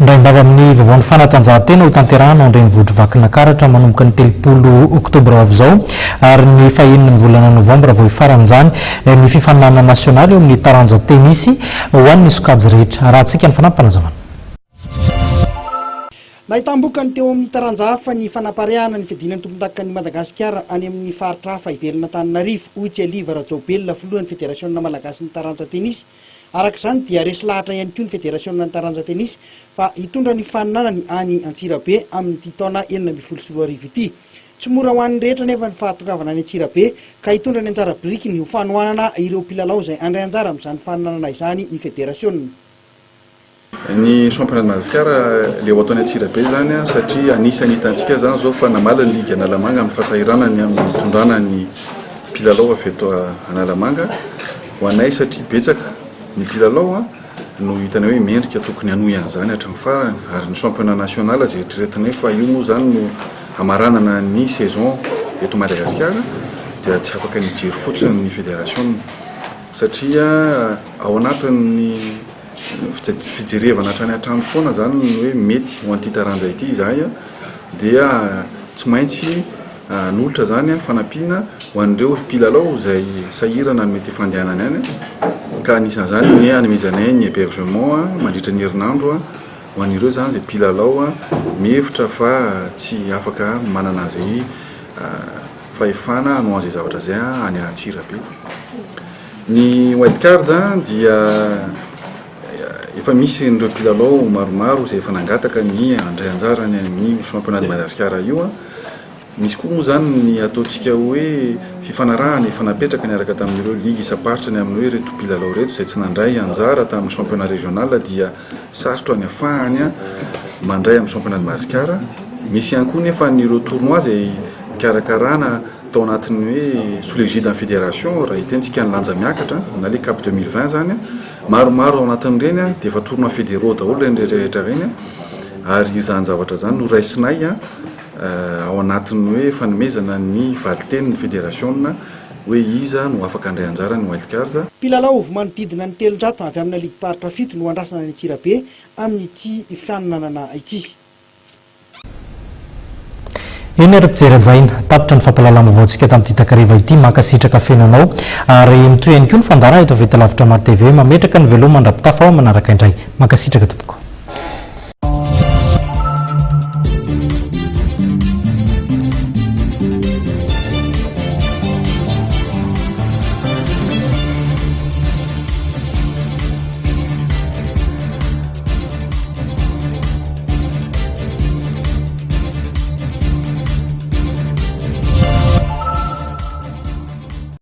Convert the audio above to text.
Ndraindava amin'ny vavony fanatanjahantena ho tanterahana andreny vodrovakina karatra manomboka ny 30 oktobra avy izao ary ny fahenina ny volana novambra vao ifaran'izany ny fifaninana nasionaly eo amin'ny taranja tenisy ho an'ny sokajy rehetra. Raha antsika ny fanampanazavana. Nahitambokany teo amin'ny taranja hafa ny fanapareahana ny fiadinan'ny tompontakan'ny Madagasikara any amin'ny faritra hafa ivelana Antananarivo Oitsy Aliva Rajaobelona filohan'ny Federasiona Malagasy ny taranja tenisy. Arak'izany dia resy lahatra ihany koa ny Federasiona ny taranja tenisy fa hitondra ny faninanany any Antsirabe amin'ny taona 2024 ity. Tsy mora ho an'ny rehetra nefa ny fahatongavana any Antsirabe ka hitondra ny anjara biriky ny fanohanana ireo mpilalao izay andray anjara amin'izany faninanana izany ny Federasiona. Ny championnat de Madagascar le ataony Antsirabe zany satria anisany hitantsika zany zao fa namala ny ligue Analamanga amin'ny fahasahiranany amin'ny hitondrana ny mpilalao avy eto Analamanga ho anay satria betsaka ny mpilalao no hitana hoe mendrika tokony hanohy an'izany hatramin'ny farany ary ny championnat national izay eritreretinay fa io moa zany no hamaranana ny saison eto Madagascar dia tsy afaka nijery fotsiny ny fédération satria ao anatin'ny fijerevana hatrany hatrany foana zany hoe mety ho an'ity taranja ity izahay dia tsy maintsy nolotra zany fanampiana ho an'ireo mpilalao izay sahirana ny mety fandehanany any ka anisan'izany ny anomezanay ny hébergement mandritra ny herinandro ho an'ireo zany izay mpilalao mihevitra fa tsy afaka manana izay fahefana hanao an'izay zavatra zay any Antsirabe. Ny wildcard dia efa misy ireo mpilalao maromaro izay efa nangataka ny andray anjarany amin'ny championnat de Madagascar io. Misy koa moa zany ny ataontsika hoe fifanarahana efa napetraka ny araka tamin'ireo ligue isaparitra ny amin'ny hoe reto mpilalao reto izay tsy nandray anjara tamin'ny championnat régional dia sarotra ny afahany mandray amin'ny championnat de Madagascar. Misy ihany koa nefa n'ireo tournois izay mikarakarana tao anatin'ny hoe sous l'égide en fédération raha hitentsika ny lanja miakatra na le cap 2020 zany maromaro ao anatin'ireny dia efa tournoi fédéraux daholo ireny rehetrarehetra ireny ary izany zavatra zany no raisinay ao anatin'ny hoe fanomezana ny valiteny ny fédération hoe iza no afaka andray anjara ny wildcard. Mpilalao manodidina ny 300 avy amina ligue paritra 7 no andrasana ny Antsirabe amin'ity faninanana ity. Eny ary mpijery-jaina tapitra ny fampalalana vaoantsika tamin'ity takariva ity makasitraka fenanao ary mitoy ihany koa ny fandara eto avy eto lavitra Maro TV mametraka ny veloma mandrapitafa ao manaraka indray makasitraka tompoko.